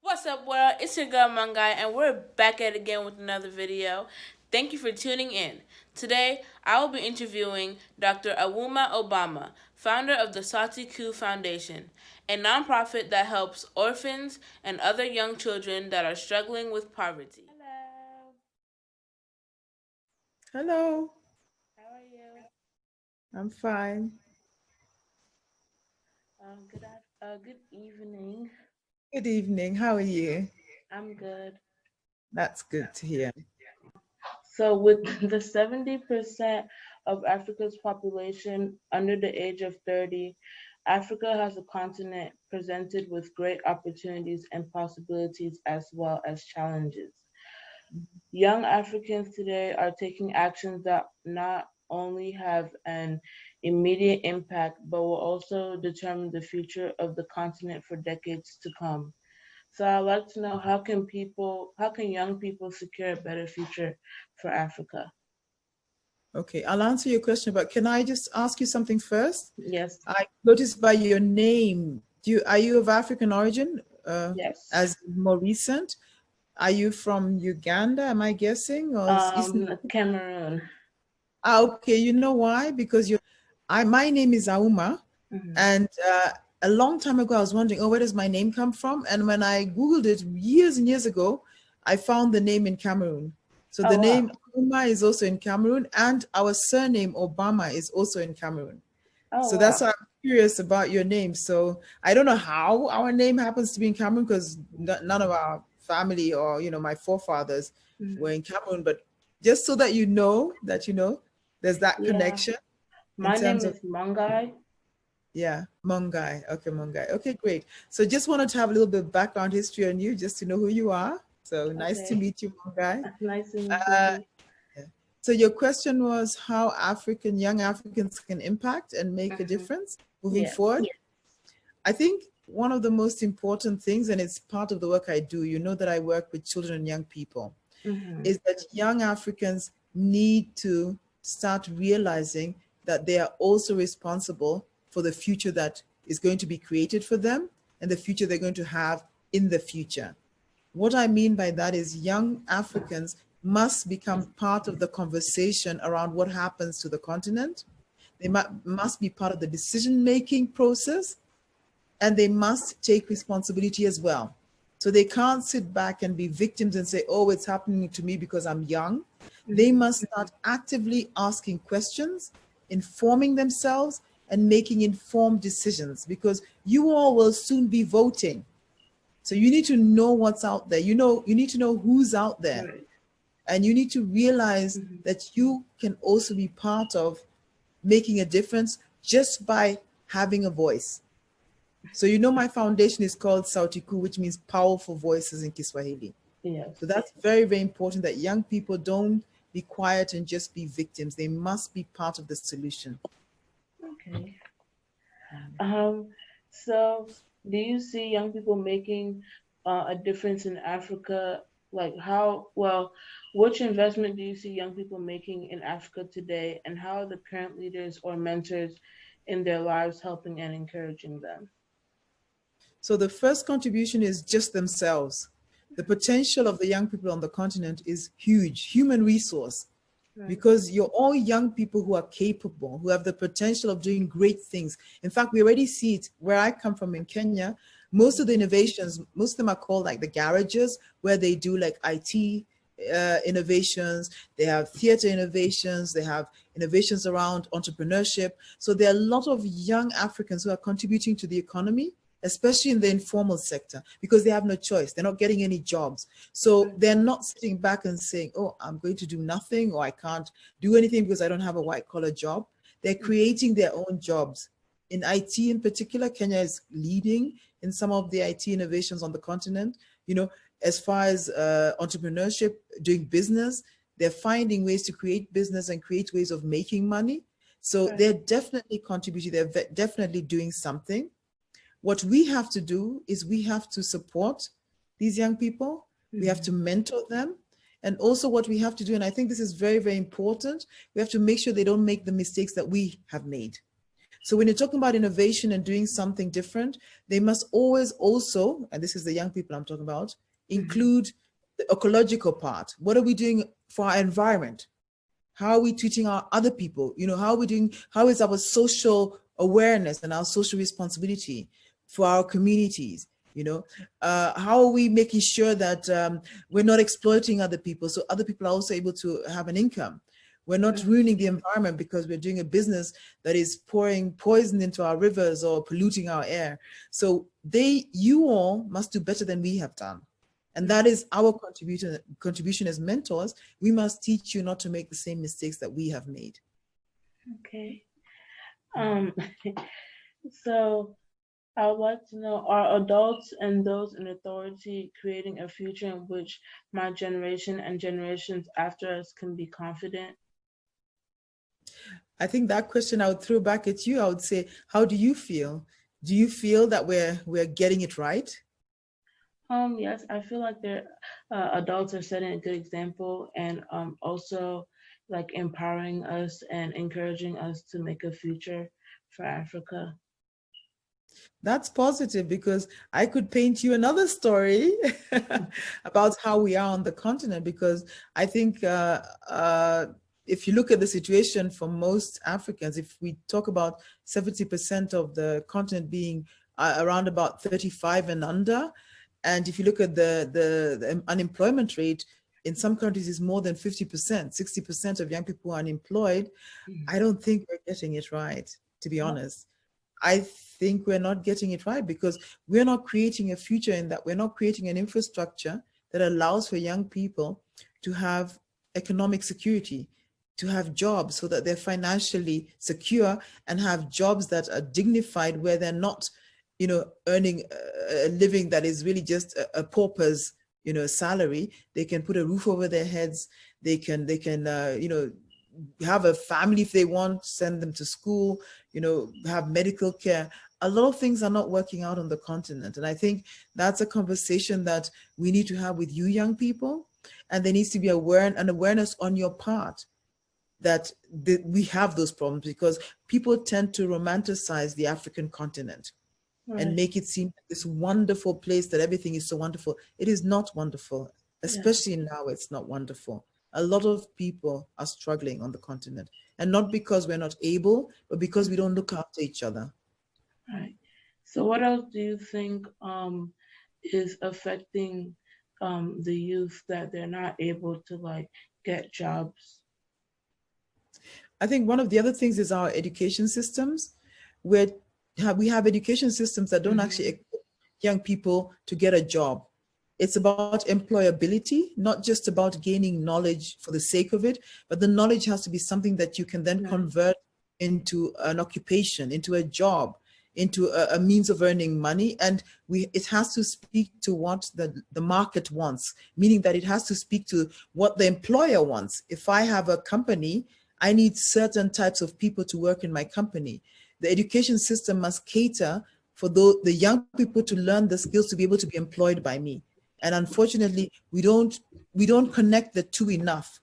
What's up, world? It's your girl Mongai, and we're back at it again with another video. Thank you for tuning in. Today, I will be interviewing Dr. Auma Obama, founder of the Sauti Kuu Foundation, a nonprofit that helps orphans and other young children that are struggling with poverty. Hello. Hello, How are you? I'm fine. Good evening. Good evening. How are you? I'm good. That's good to hear. So, with the 70% of Africa's population under the age of 30, Africa has a continent presented with great opportunities and possibilities as well as challenges. Young Africans today are taking actions that not only have an immediate impact, but will also determine the future of the continent for decades to come. So I'd like to know how can young people secure a better future for Africa? Okay, I'll answer your question, but can I just ask you something first? Yes, I noticed by your name, are you of African origin, yes. as more recent? Are you from Uganda, am I guessing? Or Eastern? Cameroon. Okay, you know why? Because my name is Auma, Hmm. and a long time ago, I was wondering, oh, where does my name come from? And when I Googled it years and years ago, I found the name in Cameroon. So the Oh wow. name Uma is also in Cameroon, and our surname Obama is also in Cameroon. Oh So that's wow. why I'm curious about your name. So I don't know how our name happens to be in Cameroon because none of our family or my forefathers were Mhm. in Cameroon. But just so that there's that Yeah. connection in My terms name of. is Mongai. Yeah, Mongai. Okay, Mongai. Okay, great. So just wanted to have a little bit of background history on you, just to know who you are. So nice to Okay. meet you, Mongai. Nice to meet you Uh, too. yeah. So your question was how young Africans can impact and make a Hmm. difference moving Yes. forward. I think one of the most important things, and it's part of the work I do, you know that I work with children and young people, Hmm. is that young Africans need to start realizing that they are also responsible for the future that is going to be created for them and the future they're going to have in the future. What I mean by that is young Africans must become part of the conversation around what happens to the continent. They must be part of the decision-making process, and they must take responsibility as well. So they can't sit back and be victims and say, oh, it's happening to me because I'm young. They Hmm. must start actively asking questions, informing themselves, and making informed decisions because you all will soon be voting. So you need to know what's out there. You need to know who's out there. Right. And you need to realize Hmm. that you can also be part of making a difference just by having a voice. So my foundation is called Sauti Kuu, which means powerful voices in Kiswahili. Yes. So that's very, very important that young people don't be quiet and just be victims. They must be part of the solution. Okay. Um. So, do you see young people making a difference in Africa? Like how well? Which investment do you see young people making in Africa today, and how are the current leaders or mentors in their lives helping and encouraging them? So the first contribution is just themselves. The potential of the young people on the continent is huge, human resource, Right. because you're all young people who are capable, who have the potential of doing great things. In fact, we already see it where I come from in Kenya. Most of the innovations, most of them are called like the garages, where they do like IT innovations, they have theater innovations, they have innovations around entrepreneurship. So there are a lot of young Africans who are contributing to the economy, especially in the informal sector, because they have no choice. They're not getting any jobs. So Right. they're not sitting back and saying, oh, I'm going to do nothing or I can't do anything because I don't have a white collar job. They're creating their own jobs. In IT in particular, Kenya is leading in some of the IT innovations on the continent. As far as entrepreneurship, doing business, they're finding ways to create business and create ways of making money. So Right. they're definitely contributing, they're definitely doing something. What we have to do is we have to support these young people. We have Hmm. to mentor them. And also what we have to do, and I think this is very, very important, we have to make sure they don't make the mistakes that we have made. So when you're talking about innovation and doing something different, they must always also, and this is the young people I'm talking about, include the ecological part. What are we doing for our environment? How are we treating our other people? You know, how are we doing, how is our social awareness and our social responsibility for our communities? You know, how are we making sure that we're not exploiting other people so other people are also able to have an income? We're not ruining the environment because we're doing a business that is pouring poison into our rivers or polluting our air. So you all must do better than we have done. And that is our contribution as mentors. We must teach you not to make the same mistakes that we have made. Okay. So I would like to know, are adults and those in authority creating a future in which my generation and generations after us can be confident? I think that question I would throw back at you. I would say, how do you feel? Do you feel that we're getting it right? Yes, I feel like they're adults are setting a good example, and also like empowering us and encouraging us to make a future for Africa. That's positive, because I could paint you another story about how we are on the continent, because I think if you look at the situation for most Africans, if we talk about 70% of the continent being around about 35 and under, and if you look at the unemployment rate, in some countries is more than 50%, 60% of young people are unemployed. I don't think we're getting it right, to be honest. I think we're not getting it right because we're not creating a future in that. We're not creating an infrastructure that allows for young people to have economic security, to have jobs so that they're financially secure and have jobs that are dignified, where they're not, you know, earning a living that is really just a pauper's, you know, salary. They can put a roof over their heads. They can, you know, have a family if they want, send them to school, you know, have medical care. A lot of things are not working out on the continent. And I think that's a conversation that we need to have with you young people. And there needs to be an awareness on your part that we have those problems, because people tend to romanticize the African continent and Right. make it seem like this wonderful place that everything is so wonderful. It is not wonderful, Yeah. especially now it's not wonderful. A lot of people are struggling on the continent, and not because we're not able, but because we don't look after each other. Right. So what else do you think is affecting the youth that they're not able to like get jobs? I think one of the other things is our education systems, where we have education systems that don't actually equip young people to get a job. It's about employability, not just about gaining knowledge for the sake of it, but the knowledge has to be something that you can then convert into an occupation, into a job, into a means of earning money. And it has to speak to what the market wants, meaning that it has to speak to what the employer wants. If I have a company, I need certain types of people to work in my company. The education system must cater for the young people to learn the skills to be able to be employed by me. And unfortunately, we don't connect the two enough.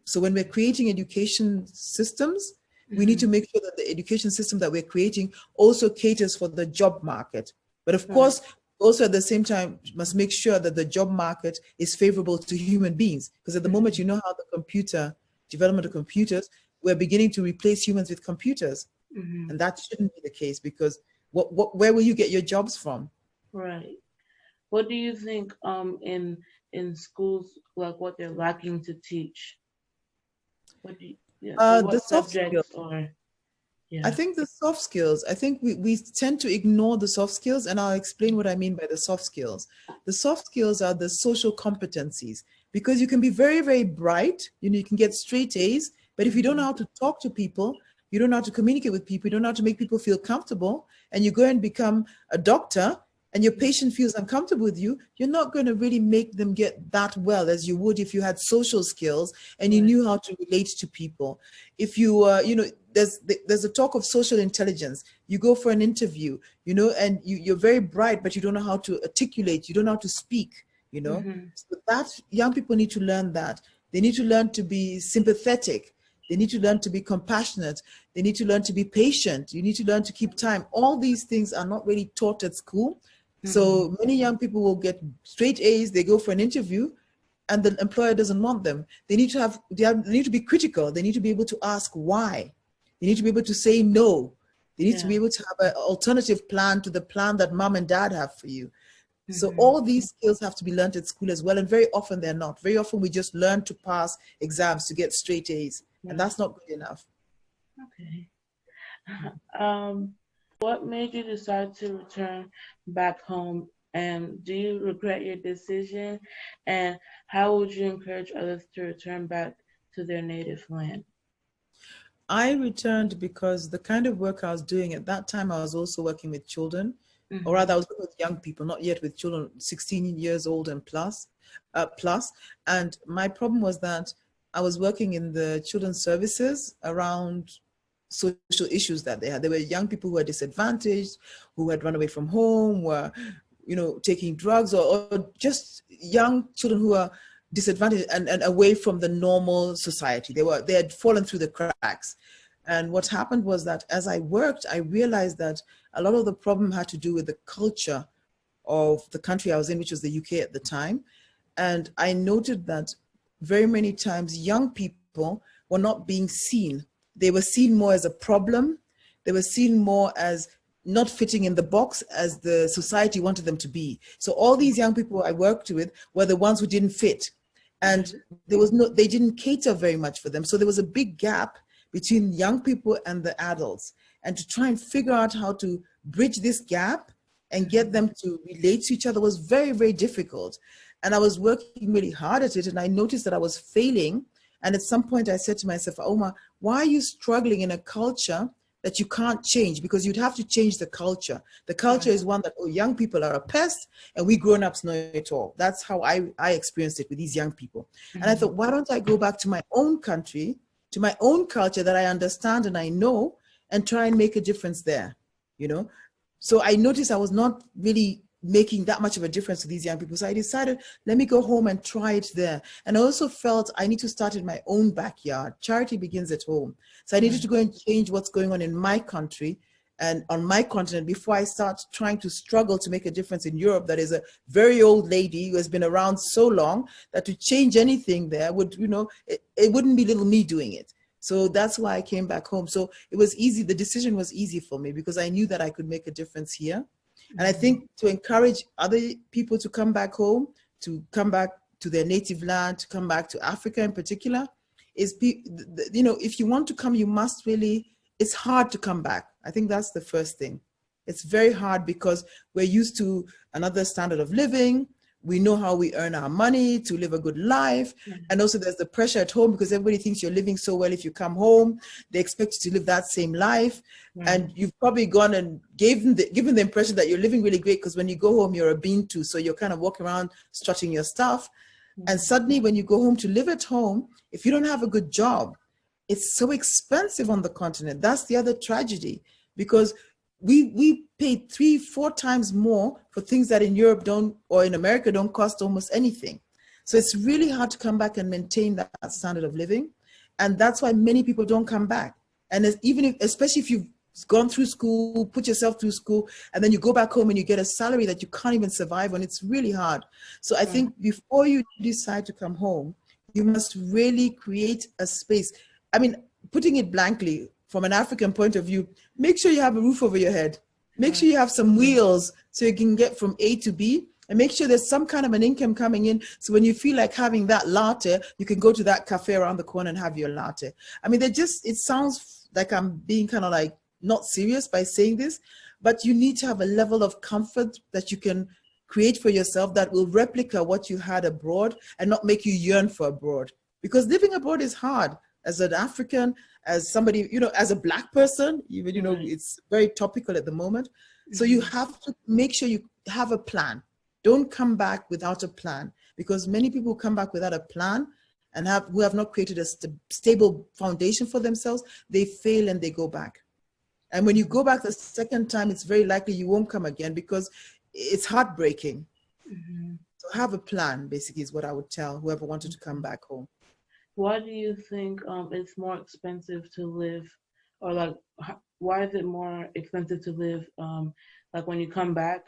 So when we're creating education systems, we need to make sure that the education system that we're creating also caters for the job market. But of course, also at the same time, must make sure that the job market is favorable to human beings. Because at the moment, you know how the development of computers, we're beginning to replace humans with computers. And that shouldn't be the case, because where will you get your jobs from? Right. What do you think in schools, like what they're lacking to teach? What do you, yeah, so The what soft skills. subjects or I yeah. think the soft skills, I think we tend to ignore the soft skills, and I'll explain what I mean by the soft skills. The soft skills are the social competencies, because you can be very, very bright, you know, you can get straight A's, but if you don't know how to talk to people, you don't know how to communicate with people, you don't know how to make people feel comfortable, and you go and become a doctor, and your patient feels uncomfortable with you, you're not going to really make them get that well as you would if you had social skills and you knew how to relate to people. If you, you know, there's a talk of social intelligence. You go for an interview, you know, and you're very bright, but you don't know how to articulate, you don't know how to speak, you know. So that young people need to learn that. They need to learn to be sympathetic. They need to learn to be compassionate. They need to learn to be patient. You need to learn to keep time. All these things are not really taught at school. So many young people will get straight A's. They go for an interview and the employer doesn't want them. They need to be critical. They need to be able to ask why. They need to be able to say no. They need to be able to have an alternative plan to the plan that mom and dad have for you. So all these skills have to be learned at school as well. And very often they're not. Very often we just learn to pass exams to get straight A's. And that's not good enough. Okay. What made you decide to return back home? And do you regret your decision? And how would you encourage others to return back to their native land? I returned because the kind of work I was doing at that time, I was also working with children, or rather I was working with young people, not yet with children, 16 years old and plus. And my problem was that I was working in the children's services around social issues that they had. There were young people who were disadvantaged, who had run away from home, were, taking drugs, or just young children who are disadvantaged and away from the normal society. They had fallen through the cracks. And what happened was that as I worked, I realized that a lot of the problem had to do with the culture of the country I was in, which was the UK at the time. And I noted that very many times young people were not being seen. They were seen more as a problem. They were seen more as not fitting in the box as the society wanted them to be. So all these young people I worked with were the ones who didn't fit. And they didn't cater very much for them. So there was a big gap between young people and the adults. And to try and figure out how to bridge this gap and get them to relate to each other was very, very difficult. And I was working really hard at it, and I noticed that I was failing. And at some point I said to myself, Auma, why are you struggling in a culture that you can't change? Because you'd have to change the culture. The culture is one that, young people are a pest and we grown-ups know it all. That's how I experienced it with these young people. And I thought, why don't I go back to my own country, to my own culture that I understand and I know, and try and make a difference there, So I noticed I was not really making that much of a difference to these young people. So I decided, let me go home and try it there. And I also felt I need to start in my own backyard. Charity begins at home. So I needed to go and change what's going on in my country and on my continent before I start trying to struggle to make a difference in Europe. That is a very old lady who has been around so long that to change anything there would, it wouldn't be little me doing it. So that's why I came back home. So it was easy. The decision was easy for me because I knew that I could make a difference here. And I think to encourage other people to come back home, to come back to their native land, to come back to Africa in particular, is, if you want to come, you must really, it's hard to come back. I think that's the first thing. It's very hard because we're used to another standard of living. We know how we earn our money to live a good life. And also there's the pressure at home because everybody thinks you're living so well. If you come home, they expect you to live that same life. And you've probably gone and given the impression that you're living really great because when you go home, you're a bean too. So you're kind of walking around strutting your stuff. And suddenly when you go home to live at home, if you don't have a good job, it's so expensive on the continent. That's the other tragedy because we pay 3-4 times more for things that in Europe don't, or in America don't cost almost anything. So it's really hard to come back and maintain that standard of living. And that's why many people don't come back. And especially if you've gone through school, put yourself through school, and then you go back home and you get a salary that you can't even survive on, it's really hard. So I think before you decide to come home, you must really create a space. I mean, putting it blankly, from an African point of view, make sure you have a roof over your head. Make sure you have some wheels so you can get from A to B, and make sure there's some kind of an income coming in. So when you feel like having that latte, you can go to that cafe around the corner and have your latte. I mean, it sounds like I'm being kind of like not serious by saying this, but you need to have a level of comfort that you can create for yourself that will replicate what you had abroad and not make you yearn for abroad. Because living abroad is hard. As an African, as somebody, as a Black person, even, it's very topical at the moment. So you have to make sure you have a plan. Don't come back without a plan, because many people come back without a plan and who have not created a stable foundation for themselves, they fail and they go back. And when you go back the second time, it's very likely you won't come again because it's heartbreaking. So have a plan, basically, is what I would tell whoever wanted to come back home. why do you think it's more expensive to live, or like why is it more expensive to live like when you come back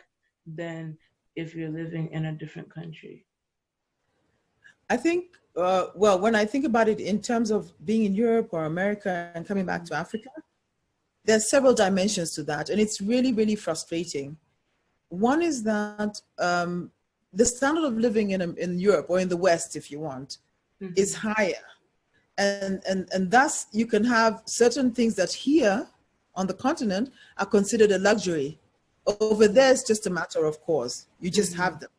than if you're living in a different country? I think, well, when I think about it in terms of being in Europe or America and coming back to Africa, there's several dimensions to that, and it's really, really frustrating. One is that the standard of living in Europe or in the West, if you want, is higher. And thus you can have certain things that here on the continent are considered a luxury. Over there, it's just a matter of course. You just have them.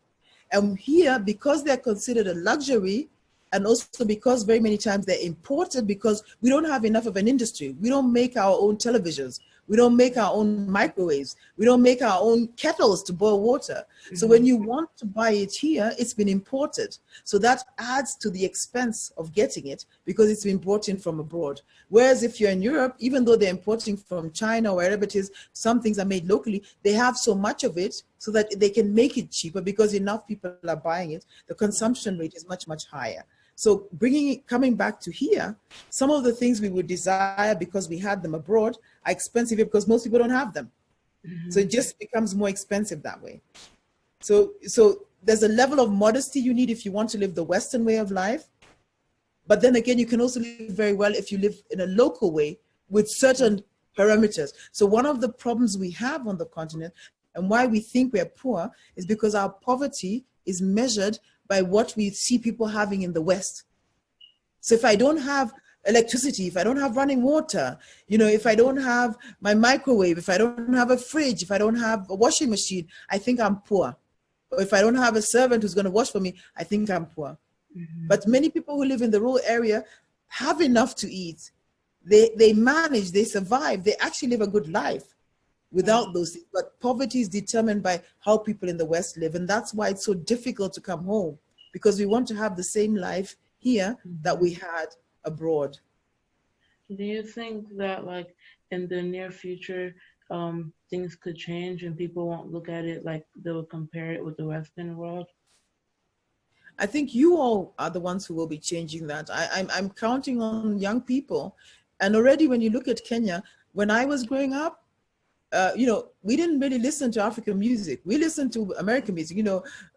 And here, because they're considered a luxury, and also because very many times they're imported because we don't have enough of an industry. We don't make our own televisions. We don't make our own microwaves. We don't make our own kettles to boil water. So when you want to buy it here, it's been imported. So that adds to the expense of getting it because it's been brought in from abroad. Whereas if you're in Europe, even though they're importing from China or wherever it is, some things are made locally, they have so much of it so that they can make it cheaper because enough people are buying it. The consumption rate is much, much higher. So coming back to here, some of the things we would desire because we had them abroad are expensive because most people don't have them. So it just becomes more expensive that way. So there's a level of modesty you need if you want to live the Western way of life. But then again, you can also live very well if you live in a local way with certain parameters. So one of the problems we have on the continent and why we think we're poor is because our poverty is measured by what we see people having in the West. So if I don't have electricity, if I don't have running water, if I don't have my microwave, if I don't have a fridge, if I don't have a washing machine, I think I'm poor. Or if I don't have a servant who's going to wash for me, I think I'm poor. But many people who live in the rural area have enough to eat. They manage, they survive, they actually live a good life without those things. But poverty is determined by how people in the West live. And that's why it's so difficult to come home, because we want to have the same life here that we had abroad. Do you think that like in the near future, things could change and people won't look at it like they will compare it with the Western world? I think you all are the ones who will be changing that. I'm counting on young people. And already when you look at Kenya, when I was growing up, we didn't really listen to African music. We listened to American music,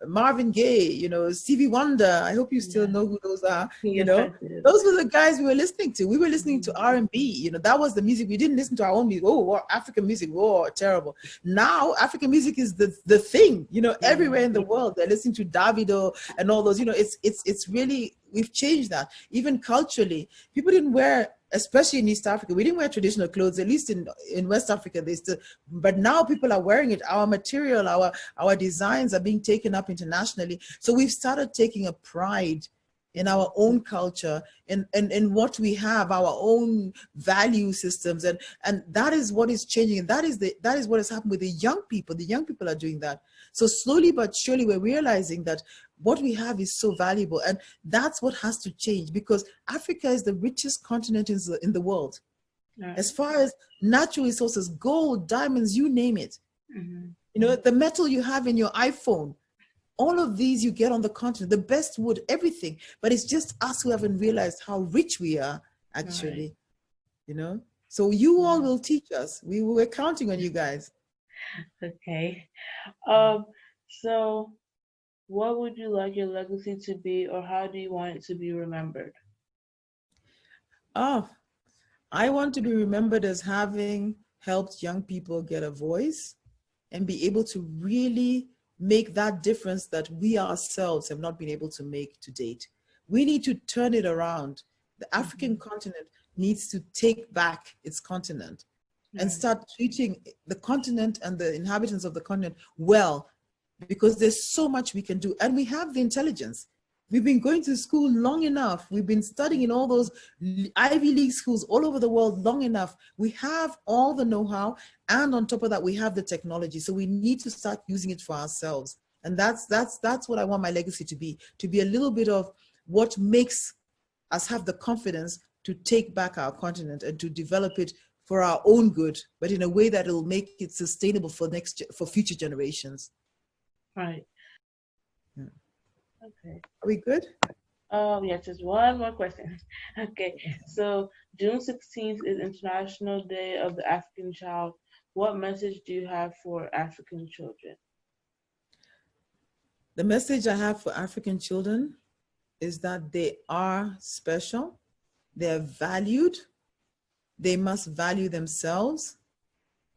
Marvin Gaye, Stevie Wonder. I hope you still know who those are. Yes, those were the guys we were listening to. We were listening to R&B. That was the music. We didn't listen to our own music. Oh, African music. Oh, terrible. Now African music is the thing. Everywhere in the world they're listening to Davido and all those. It's really, we've changed that. Even culturally, people didn't wear, especially in East Africa, we didn't wear traditional clothes, at least in West Africa, they still, but now people are wearing it. Our material, our designs are being taken up internationally. So we've started taking a pride in our own culture, in what we have, our own value systems. And that is what is changing. And that is what has happened with the young people. The young people are doing that. So slowly but surely we're realizing that what we have is so valuable. And that's what has to change, because Africa is the richest continent in the world. Right. As far as natural resources, gold, diamonds, you name it. The metal you have in your iPhone, all of these you get on the continent, the best wood, everything. But it's just us who haven't realized how rich we are, actually. Right. So you all will teach us. We're counting on you guys. Okay. So what would you like your legacy to be, or how do you want it to be remembered? I want to be remembered as having helped young people get a voice and be able to really make that difference that we ourselves have not been able to make to date. We need to turn it around. The African continent needs to take back its continent and start treating the continent and the inhabitants of the continent well, because there's so much we can do. And we have the intelligence. We've been going to school long enough. We've been studying in all those Ivy League schools all over the world long enough. We have all the know-how, and on top of that, we have the technology. So we need to start using it for ourselves. And that's what I want my legacy to be a little bit of what makes us have the confidence to take back our continent and to develop it for our own good, but in a way that will make it sustainable for future generations. Right. Yeah. Okay. Are we good? Yeah, just one more question. Okay, so June 16th is International Day of the African Child. What message do you have for African children? The message I have for African children is that they are special, they're valued, they must value themselves,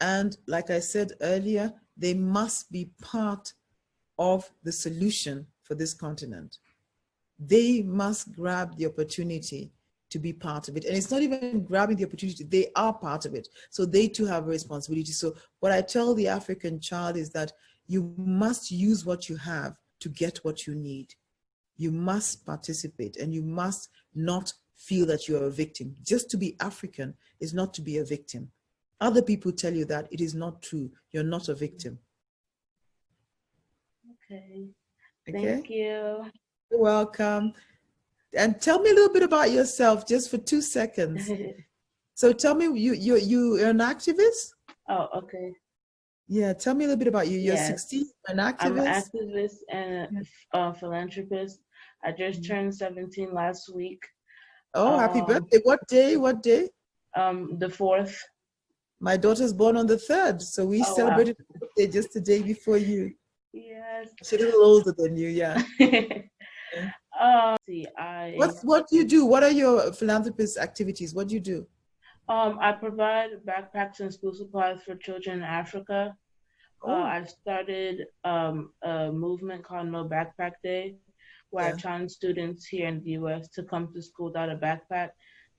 and like I said earlier, they must be part of the solution for this continent. They must grab the opportunity to be part of it. And it's not even grabbing the opportunity, they are part of it. So they too have a responsibility. So what I tell the African child is that you must use what you have to get what you need. You must participate and you must not feel that you are a victim. Just to be African is not to be a victim. Other people tell you that it is not true. You're not a victim. Okay, thank Okay? you. You're welcome. And tell me a little bit about yourself just for 2 seconds. So tell me, you're an activist? Oh, okay. Yeah, tell me a little bit about you. You're Yes, 16, an I'm an activist? activist and Yeah. a philanthropist. I just turned 17 last week. Oh, happy Um, birthday. What day? What day? the fourth. My daughter's born on the 3rd, so we Oh wow. celebrated her birthday just the day before you. Yes. She's a little older than you, yeah. Yeah. See, What do you do? What are your philanthropist activities? What do you do? I provide backpacks and school supplies for children in Africa. Oh, I started a movement called No Backpack Day, where I yeah. challenge students here in the U.S. to come to school without a backpack,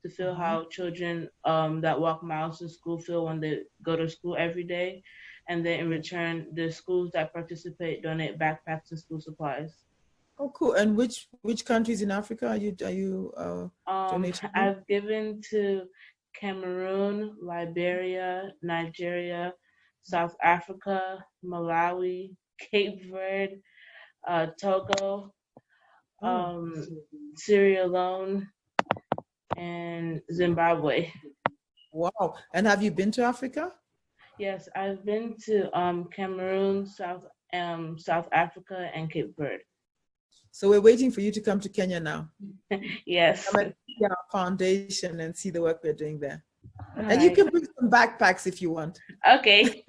to feel Uh-huh. how children that walk miles to school feel when they go to school every day, and then in return, the schools that participate donate backpacks and school supplies. Oh, cool. And which countries in Africa are you donating to? I've given to Cameroon, Liberia, Nigeria, South Africa, Malawi, Cape Verde, Togo, Oh, um, Sierra Leone, and Zimbabwe. wow. And have you been to Africa? Yes, I've been to Cameroon, South Africa, and Cape Verde. So we're waiting for you to come to Kenya now. Yes. Come and see our foundation and see the work we're doing there. All And you right. can bring some backpacks if you want. Okay.